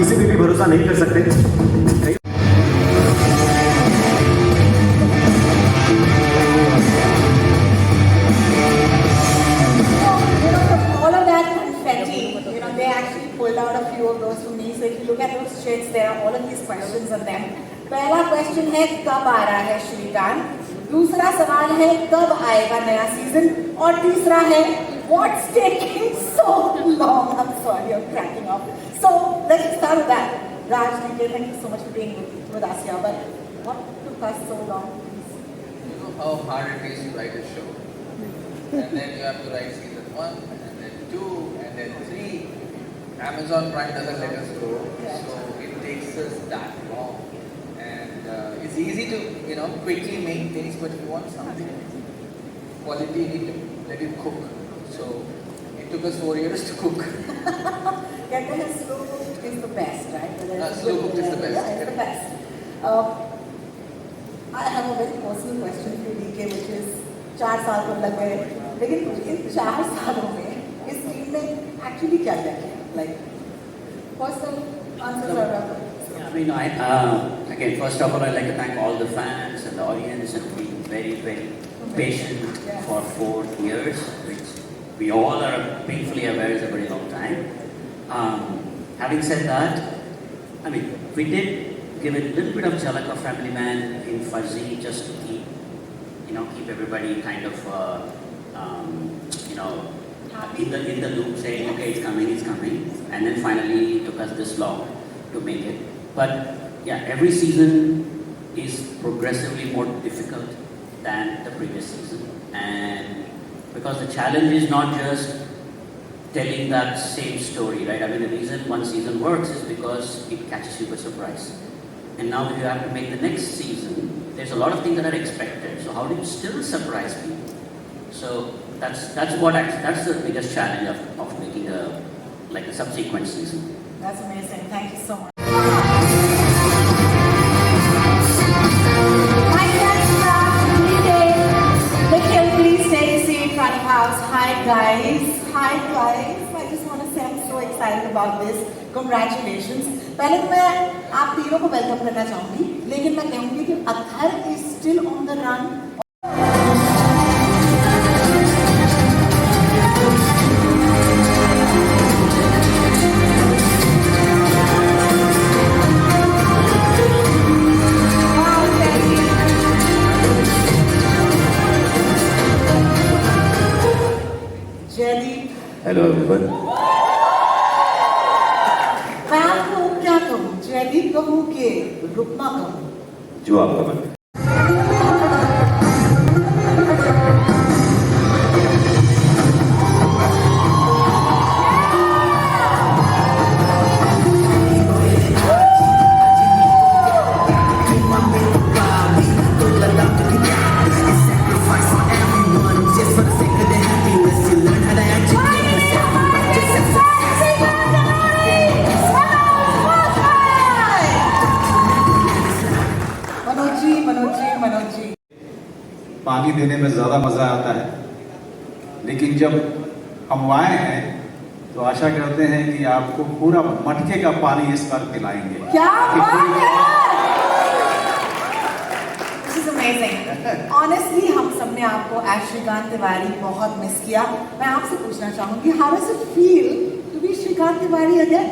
किसी पे भी भरोसा नहीं कर सकते। All of that confetti, they actually pulled out a few of those for me. So if you look at those shirts, there are all of these questions on them. पहला question है कब आ रहा है श्रीकांत, दूसरा सवाल है कब आएगा नया सीजन, और तीसरा है what's taking so long. I'm sorry, I'm cracking up. So let's start with that. Raj, thank you so much for being with us here. But what took us so long? You know how hard it is to write a show, and then you have to write season 1, and then 2, and then 3. Amazon Prime doesn't let us go, so it takes us that long. And it's easy to quickly make things, but if you want something quality, you need to let it cook. So it took us 4 years to cook. कहते हैं slow cooked is the best, right? Slow cooked is the best. Yeah, it's the best. I have a very personal question for DK, which is 4 साल तो लग गए, लेकिन इन 4 सालों में इस टीम ने एक्चुअली क्या क्या किया? Like personal answers are. I mean, again, first of all, I'd like to thank all the fans and the audience and being very, very patient for 4 years, which we all are painfully aware is a very long time. Having said that, I mean, we did give a little bit of jhalak of Family Man in Fuzzy just to keep everybody kind of, in the loop, saying, okay, it's coming, and then finally it took us this long to make it. But yeah, every season is progressively more difficult than the previous season, and because the challenge is not just telling that same story, right? I mean, the reason one season works is because it catches you by surprise. And now that you have to make the next season, there's a lot of things that are expected. So how do you still surprise people? So that's the biggest challenge of making a subsequent season. That's amazing. Thank you so much. Hi, Jessica. Nikhil, please take a seat in front of house. Hi, guys. I just want to say I'm so excited about this. Congratulations. पहले तो मैं आप तीनों को welcome करना चाहूंगी, लेकिन मैं कहूंगी कि Athar is still on the run. Hello everyone. मैं आपको क्या कहूँ, जैदी कहूँ कि रुकमा कहूँ? जो आपका मन। पानी देने में ज़्यादा मज़ा आता है, लेकिन जब हम आए हैं तो आशा करते हैं कि आपको पूरा मटके का पानी इस बार पिलाएंगे। क्या बात है! This is amazing. Honestly, हम सबने आपको श्रीकांत तिवारी बहुत मिस किया। मैं आपसे पूछना चाहूँगी, how does it feel to be Shrikant Tiwari again?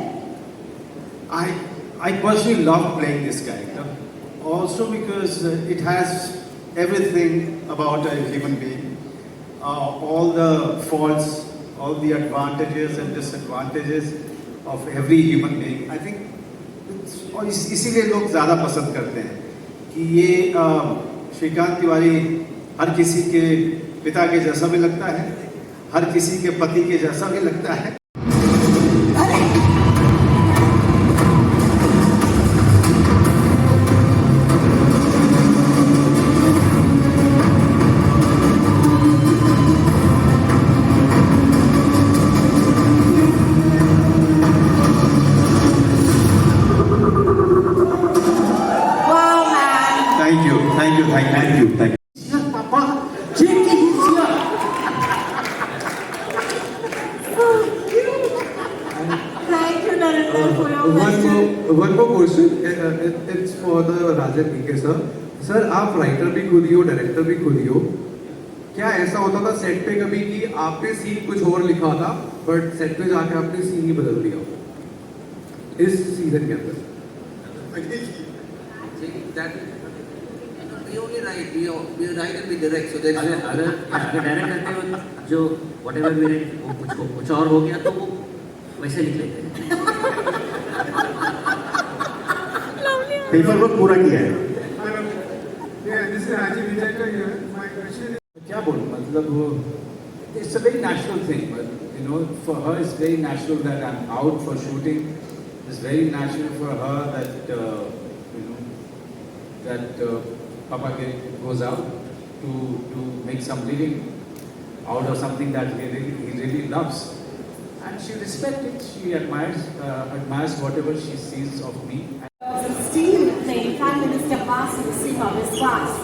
I personally love playing this character, also because it has everything about a human being, all the faults, all the advantages and disadvantages of every human being. I think और इसीलिए लोग ज़्यादा पसंद करते हैं कि ये श्रीकांत तिवारी हर किसी के पिता के जैसा भी लगता है, हर किसी के पति के जैसा भी लगता है। Thank you. Papa, Jake is here. Question it's for the Raja P K sir. Sir आप राइटर भी खुद ही हो, डायरेक्टर भी खुद ही हो. क्या ऐसा होता था सेट पे कभी कि आपने सीन कुछ और लिखा था बट सेट पे जाके आपने सीन ही बदल दिया इस सीजन के अंदर? See, that we only write, we write and we direct, so there is no. अगर डायरेक्ट करते हो जो whatever मेरे वो कुछ और हो गया तो वो वैसे लिख लेते हैं. पेपर वर्क पूरा किया है. क्या बोलूं, मतलब वो it's a very natural thing, but you know for her it's very natural that I am out for shooting. It's very natural for her that you know that Papa goes out to make some living out of something that he really loves, and she respects it. She admires whatever she sees of me. Steve playing Prime Minister Basu Sima Viswas.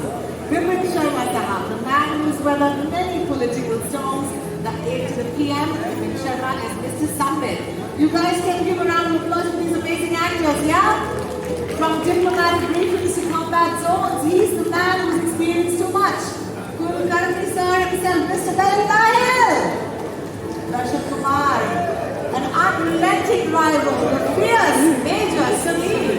Vipin Sharma Sahab, the man who's weathered many political storms, the aide to the PM, Vipin Sharma as Mr. Sambit. You guys can give a round of applause to these amazing actors, yeah? From diplomatic briefings to combat zones, he's the man who's experienced too much. Guru Karati sir himself, Mr. Dalal Tahil. Rashad Kumar, an unrelenting rival, the fierce Major Sameer.